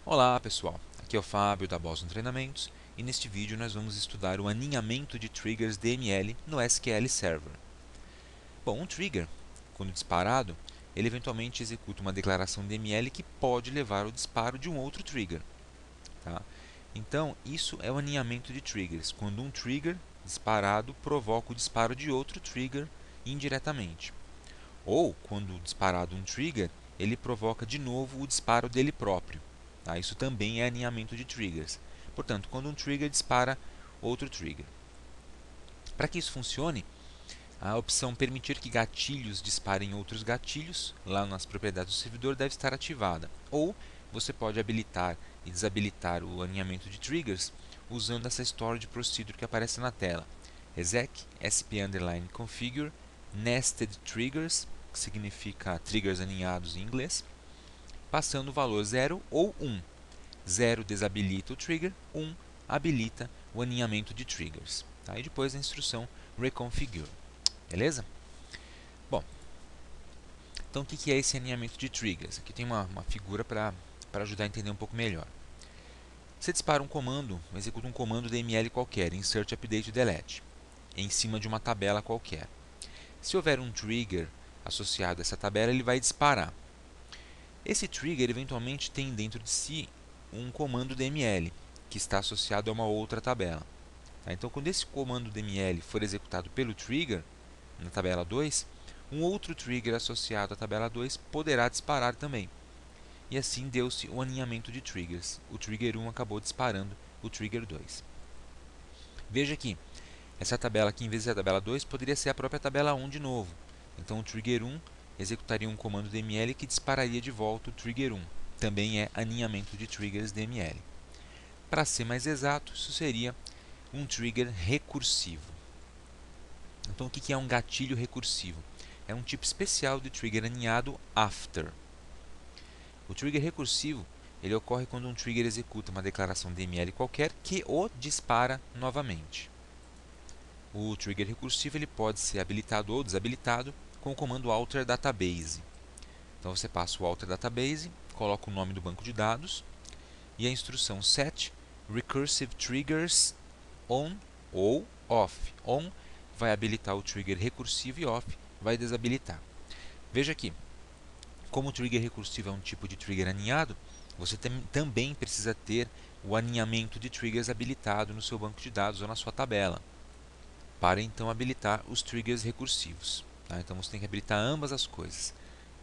Olá pessoal, aqui é o Fábio da Boston Treinamentos e neste vídeo nós vamos estudar o aninhamento de triggers DML no SQL Server. Bom, um trigger, quando disparado, ele eventualmente executa uma declaração DML que pode levar ao disparo de um outro trigger. Tá? Então, isso é o aninhamento de triggers, quando um trigger disparado provoca o disparo de outro trigger indiretamente. Ou, quando disparado um trigger, ele provoca de novo o disparo dele próprio. Tá? Isso também é aninhamento de triggers. Portanto, quando um trigger dispara outro trigger. Para que isso funcione, a opção permitir que gatilhos disparem outros gatilhos, lá nas propriedades do servidor, deve estar ativada. Ou você pode habilitar e desabilitar o aninhamento de triggers usando essa storage procedure que aparece na tela. exec sp_configure nested triggers, que significa triggers aninhados em inglês, passando o valor 0 ou 1. 0 desabilita o trigger, 1 habilita o aninhamento de triggers. Tá? E depois a instrução reconfigure. Beleza? Bom, então o que é esse aninhamento de triggers? Aqui tem uma figura para ajudar a entender um pouco melhor. Você dispara um comando, executa um comando DML qualquer, insert, update, delete, em cima de uma tabela qualquer. Se houver um trigger associado a essa tabela, ele vai disparar. Esse trigger eventualmente tem dentro de si um comando DML, que está associado a uma outra tabela. Tá? Então, quando esse comando DML for executado pelo trigger, na tabela 2, um outro trigger associado à tabela 2 poderá disparar também. E assim deu-se o aninhamento de triggers. O trigger 1 acabou disparando o trigger 2. Veja que essa tabela aqui, em vez de ser a tabela 2, poderia ser a própria tabela 1 de novo. Então o trigger 1 executaria um comando DML que dispararia de volta o trigger 1. Também é aninhamento de triggers DML. Para ser mais exato, isso seria um trigger recursivo. Então o que é um gatilho recursivo? É um tipo especial de trigger aninhado after. O trigger recursivo ele ocorre quando um trigger executa uma declaração DML qualquer que o dispara novamente. O trigger recursivo ele pode ser habilitado ou desabilitado com o comando alter database. Então você passa o alter database, coloca o nome do banco de dados e a instrução set recursive triggers on ou off. On vai habilitar o trigger recursivo e off vai desabilitar. Veja aqui, como o trigger recursivo é um tipo de trigger aninhado, você também precisa ter o aninhamento de triggers habilitado no seu banco de dados ou na sua tabela, para então habilitar os triggers recursivos. Tá? Então você tem que habilitar ambas as coisas,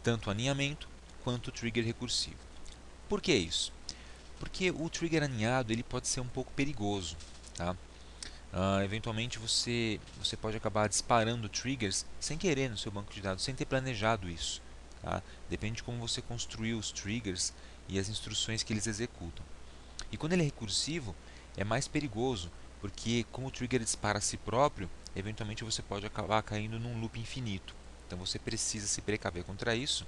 tanto o aninhamento quanto o trigger recursivo. Por que isso? Porque o trigger aninhado ele pode ser um pouco perigoso. Tá? Eventualmente você pode acabar disparando triggers sem querer no seu banco de dados, sem ter planejado isso. Tá? Depende de como você construiu os triggers e as instruções que eles executam. E quando ele é recursivo, é mais perigoso, porque como o trigger dispara a si próprio, eventualmente você pode acabar caindo num loop infinito. Então você precisa se precaver contra isso,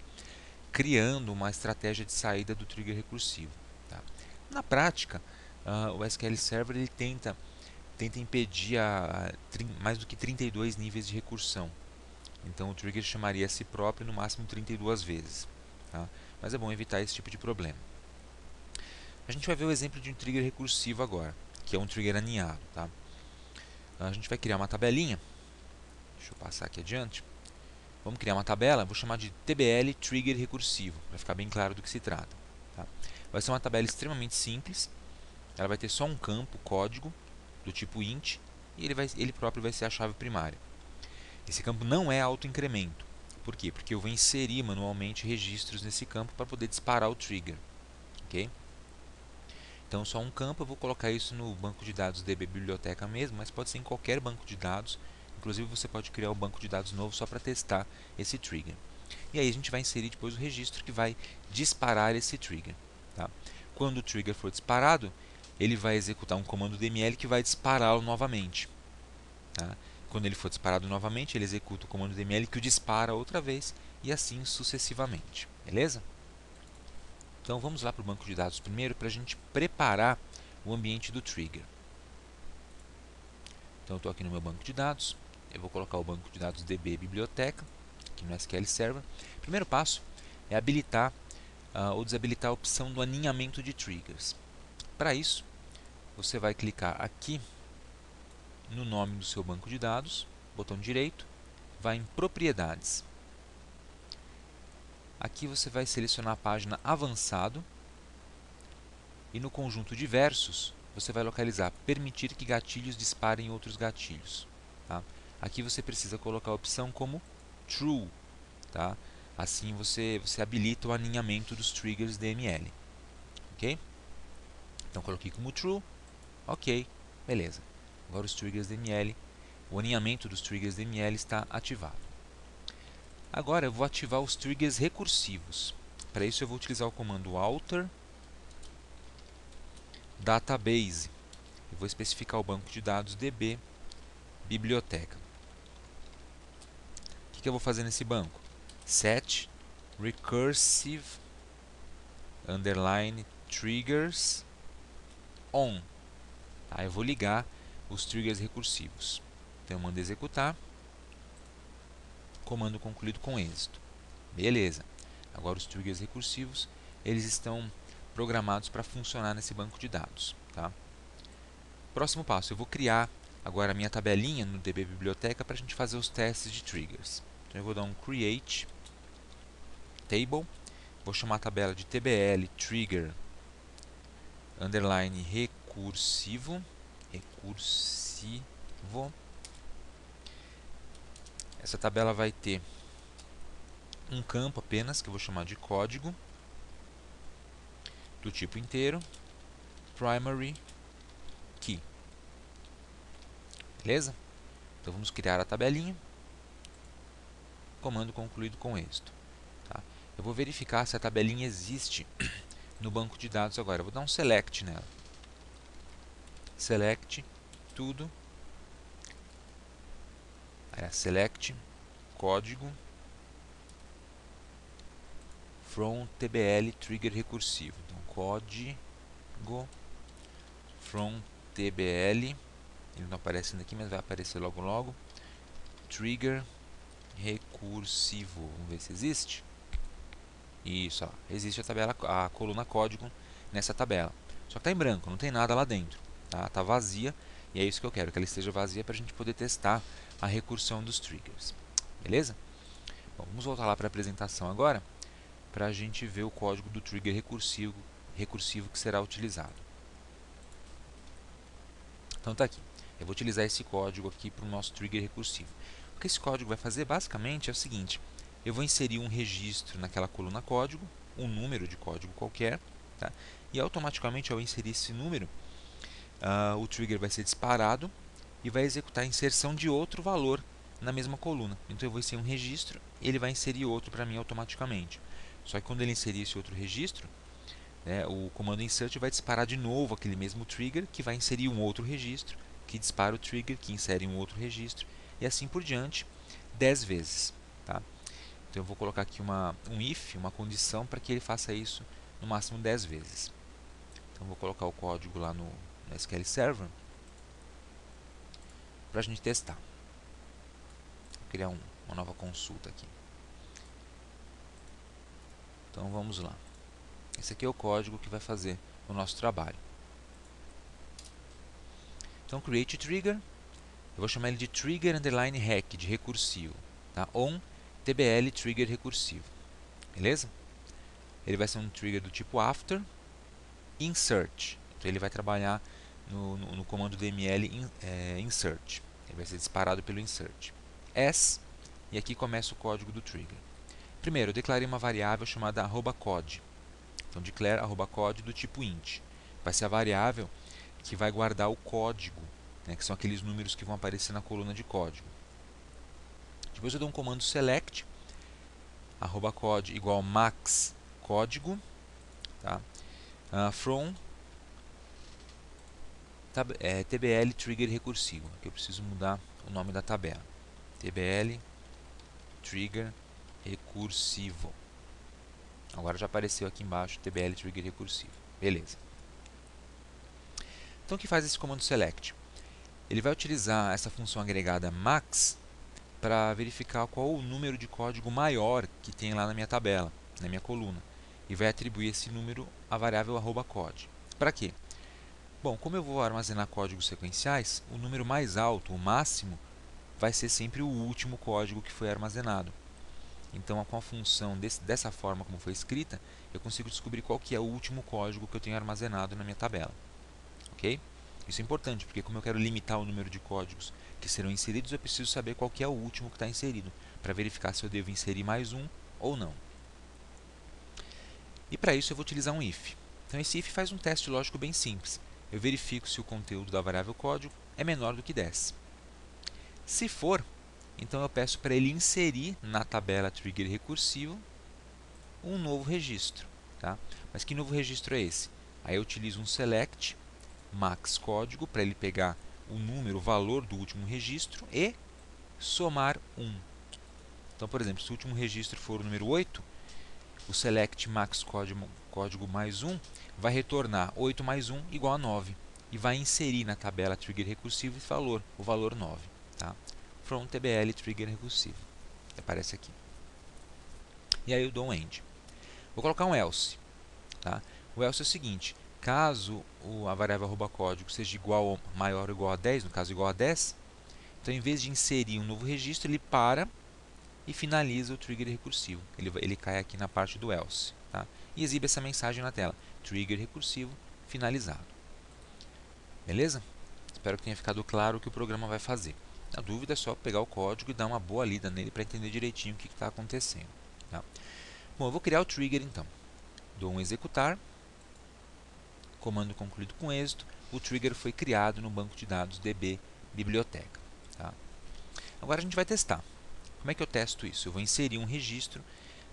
criando uma estratégia de saída do trigger recursivo. Tá? Na prática, o SQL Server ele tenta impedir mais do que 32 níveis de recursão. Então o trigger chamaria a si próprio no máximo 32 vezes. Tá? Mas é bom evitar esse tipo de problema. A gente vai ver o exemplo de um trigger recursivo agora, que é um trigger aninhado. Tá? A gente vai criar uma tabelinha. Deixa eu passar aqui adiante. Vamos criar uma tabela, vou chamar de TBL Trigger Recursivo, para ficar bem claro do que se trata. Tá? Vai ser uma tabela extremamente simples, ela vai ter só um campo, código, do tipo int, e ele próprio vai ser a chave primária. Esse campo não é autoincremento. Por quê? Porque eu vou inserir manualmente registros nesse campo para poder disparar o trigger. Okay? Então, só um campo, eu vou colocar isso no banco de dados DB Biblioteca mesmo, mas pode ser em qualquer banco de dados. Inclusive, você pode criar um banco de dados novo só para testar esse trigger. E aí a gente vai inserir depois o registro que vai disparar esse trigger. Tá? Quando o trigger for disparado, ele vai executar um comando DML que vai dispará-lo novamente. Tá? Quando ele for disparado novamente, ele executa o comando DML que o dispara outra vez e assim sucessivamente. Beleza? Então vamos lá para o banco de dados primeiro para a gente preparar o ambiente do trigger. Então eu estou aqui no meu banco de dados, eu vou colocar o banco de dados DB Biblioteca, aqui no SQL Server. O primeiro passo é habilitar ou desabilitar a opção do aninhamento de triggers. Para isso, você vai clicar aqui no nome do seu banco de dados, botão direito, vai em Propriedades. Aqui você vai selecionar a página Avançado e no conjunto Diversos você vai localizar Permitir que gatilhos disparem outros gatilhos. Tá? Aqui você precisa colocar a opção como True. Tá? Assim você habilita o aninhamento dos triggers DML. Ok? Então coloquei como True. Ok, beleza. Agora os triggers DML, o aninhamento dos triggers DML está ativado. Agora eu vou ativar os triggers recursivos. Para isso eu vou utilizar o comando alter database. Eu vou especificar o banco de dados DB biblioteca. O que eu vou fazer nesse banco? Set recursive underline triggers on. Aí eu vou ligar os triggers recursivos. Então eu mando executar. Comando concluído com êxito. Beleza. Agora os triggers recursivos, eles estão programados para funcionar nesse banco de dados. Tá? Próximo passo, eu vou criar agora a minha tabelinha no DB Biblioteca para a gente fazer os testes de triggers. Então eu vou dar um Create Table, vou chamar a tabela de TBL Trigger underline recursivo. Essa tabela vai ter um campo apenas, que eu vou chamar de código, do tipo inteiro, primary key. Beleza? Então vamos criar a tabelinha. Comando concluído com êxito. Tá? Eu vou verificar se a tabelinha existe no banco de dados agora. Eu vou dar um select nela. Select tudo. Select código from TBL trigger recursivo. Então, código from TBL, ele não aparece aqui, mas vai aparecer logo logo. Trigger recursivo. Vamos ver se existe. Isso, ó, existe a tabela, a coluna código nessa tabela. Só que está em branco, não tem nada lá dentro. Tá vazia, e é isso que eu quero, que ela esteja vazia para a gente poder testar a recursão dos triggers. Beleza? Bom, vamos voltar lá para a apresentação agora, para a gente ver o código do trigger recursivo que será utilizado. Então está aqui. Eu vou utilizar esse código aqui para o nosso trigger recursivo. O que esse código vai fazer basicamente é o seguinte: eu vou inserir um registro naquela coluna código, um número de código qualquer, tá? E automaticamente ao inserir esse número, o trigger vai ser disparado e vai executar a inserção de outro valor na mesma coluna. Então eu vou inserir um registro e ele vai inserir outro para mim automaticamente. Só que quando ele inserir esse outro registro, o comando insert vai disparar de novo aquele mesmo trigger, que vai inserir um outro registro, que dispara o trigger, que insere um outro registro, e assim por diante, 10 vezes. Tá? Então eu vou colocar aqui um if, uma condição, para que ele faça isso no máximo 10 vezes. Então eu vou colocar o código lá no SQL Server, para a gente testar. Vou criar uma nova consulta aqui. Então vamos lá. Esse aqui é o código que vai fazer o nosso trabalho. Então, create trigger, eu vou chamar ele de trigger underline rec, de recursivo, tá? On tbl trigger recursivo, beleza? Ele vai ser um trigger do tipo after insert, então ele vai trabalhar no comando dml insert, ele vai ser disparado pelo insert. As, e aqui começa o código do trigger. Primeiro, eu declarei uma variável chamada @code. Então, declare @code do tipo int. Vai ser a variável que vai guardar o código, que são aqueles números que vão aparecer na coluna de código. Depois eu dou um comando select, @code igual max código, tá? From tbl trigger recursivo. Aqui eu preciso mudar o nome da tabela. tbl trigger recursivo. Agora já apareceu aqui embaixo tbl trigger recursivo. Beleza. Então o que faz esse comando select? Ele vai utilizar essa função agregada max para verificar qual o número de código maior que tem lá na minha tabela, na minha coluna. e vai atribuir esse número à variável @code. Para quê? Bom, como eu vou armazenar códigos sequenciais, o número mais alto, o máximo, vai ser sempre o último código que foi armazenado. Então, com a função dessa forma como foi escrita, eu consigo descobrir qual que é o último código que eu tenho armazenado na minha tabela. Ok? Isso é importante, porque como eu quero limitar o número de códigos que serão inseridos, eu preciso saber qual que é o último que está inserido, para verificar se eu devo inserir mais um ou não. E para isso eu vou utilizar um if. Então esse if faz um teste lógico bem simples. Eu verifico se o conteúdo da variável código é menor do que 10. Se for, então eu peço para ele inserir na tabela trigger recursivo um novo registro. Tá? Mas que novo registro é esse? Aí eu utilizo um select max código para ele pegar o número, o valor do último registro e somar 1. Então, por exemplo, se o último registro for o número 8, o select max código mais 1 vai retornar 8 mais 1 igual a 9 e vai inserir na tabela trigger recursivo esse valor, o valor 9. Tá? From tbl trigger recursivo. Aparece aqui. E aí eu dou um end. Vou colocar um else. Tá? O else é o seguinte: caso a variável @código seja igual ou maior ou igual a 10, no caso igual a 10, então em vez de inserir um novo registro, ele para e finaliza o trigger recursivo. Ele cai aqui na parte do else. Tá? E exibe essa mensagem na tela: trigger recursivo finalizado. Beleza? Espero que tenha ficado claro o que o programa vai fazer. Na dúvida é só pegar o código e dar uma boa lida nele para entender direitinho o que está acontecendo. Tá? Bom, eu vou criar o trigger então. Dou um executar, comando concluído com êxito, o trigger foi criado no banco de dados DB biblioteca. Tá? Agora a gente vai testar. Como é que eu testo isso? Eu vou inserir um registro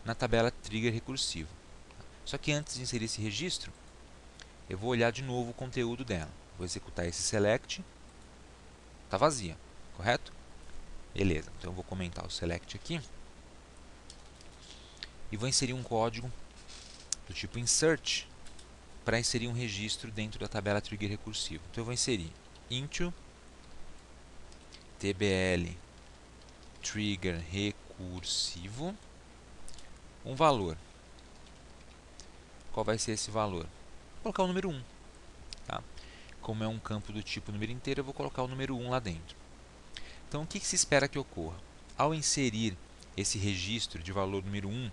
na tabela trigger recursivo. Só que antes de inserir esse registro, eu vou olhar de novo o conteúdo dela. Vou executar esse select. Está vazia, correto? Beleza, então eu vou comentar o select aqui. E vou inserir um código do tipo insert para inserir um registro dentro da tabela trigger recursivo. Então eu vou inserir into tbl trigger recursivo um valor. Qual vai ser esse valor? Vou colocar o número 1. Tá? Como é um campo do tipo número inteiro, eu vou colocar o número 1 lá dentro. Então o que se espera que ocorra? Ao inserir esse registro de valor número 1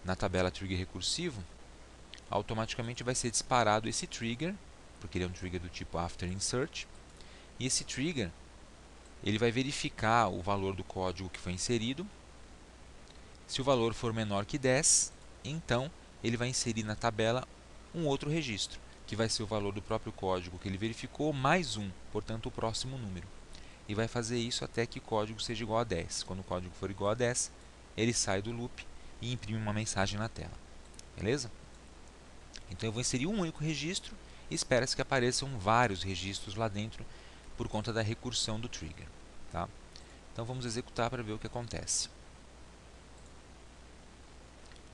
na tabela trigger recursivo, automaticamente vai ser disparado esse trigger, porque ele é um trigger do tipo after insert, e esse trigger ele vai verificar o valor do código que foi inserido. Se o valor for menor que 10, então ele vai inserir na tabela um outro registro, que vai ser o valor do próprio código que ele verificou, mais 1, portanto o próximo número. E vai fazer isso até que o código seja igual a 10. Quando o código for igual a 10, ele sai do loop e imprime uma mensagem na tela. Beleza? Então eu vou inserir um único registro e espera-se que apareçam vários registros lá dentro por conta da recursão do trigger. Tá? Então vamos executar para ver o que acontece.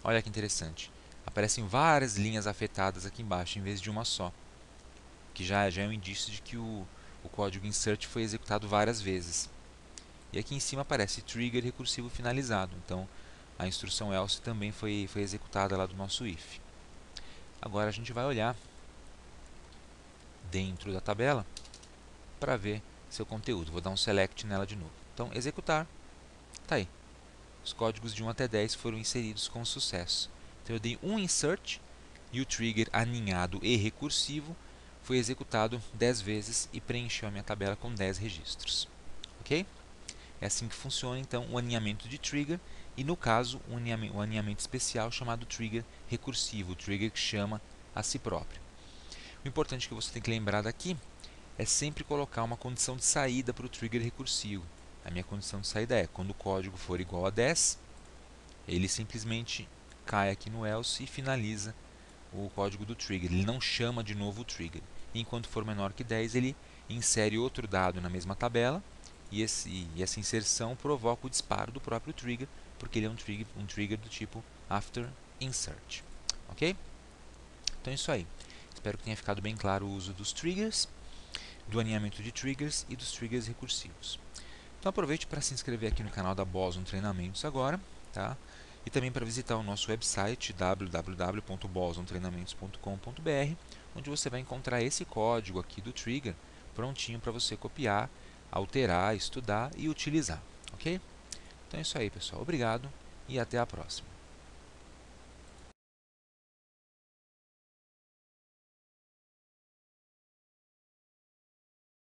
Olha que interessante. Aparecem várias linhas afetadas aqui embaixo em vez de uma só, que já é um indício de que o código insert foi executado várias vezes. E aqui em cima aparece trigger recursivo finalizado. Então a instrução else também foi executada lá do nosso if. Agora a gente vai olhar dentro da tabela para ver seu conteúdo. Vou dar um select nela de novo. Então executar. Está aí. Os códigos de 1 até 10 foram inseridos com sucesso. Então eu dei um insert e o trigger aninhado e recursivo foi executado 10 vezes e preencheu a minha tabela com 10 registros. Ok? É assim que funciona então o aninhamento de trigger e, no caso, um aninhamento especial chamado trigger recursivo, o trigger que chama a si próprio. O importante que você tem que lembrar daqui é sempre colocar uma condição de saída para o trigger recursivo. A minha condição de saída é, quando o código for igual a 10, ele simplesmente cai aqui no else e finaliza o código do trigger. Ele não chama de novo o trigger. Enquanto for menor que 10, ele insere outro dado na mesma tabela e essa inserção provoca o disparo do próprio trigger, porque ele é um trigger do tipo after insert. Ok? Então é isso aí. Espero que tenha ficado bem claro o uso dos triggers, do aninhamento de triggers e dos triggers recursivos. Então aproveite para se inscrever aqui no canal da Boson Treinamentos agora, tá? e também para visitar o nosso website www.bosontreinamentos.com.br, onde você vai encontrar esse código aqui do Trigger prontinho para você copiar, alterar, estudar e utilizar, ok? Então é isso aí, pessoal. Obrigado e até a próxima.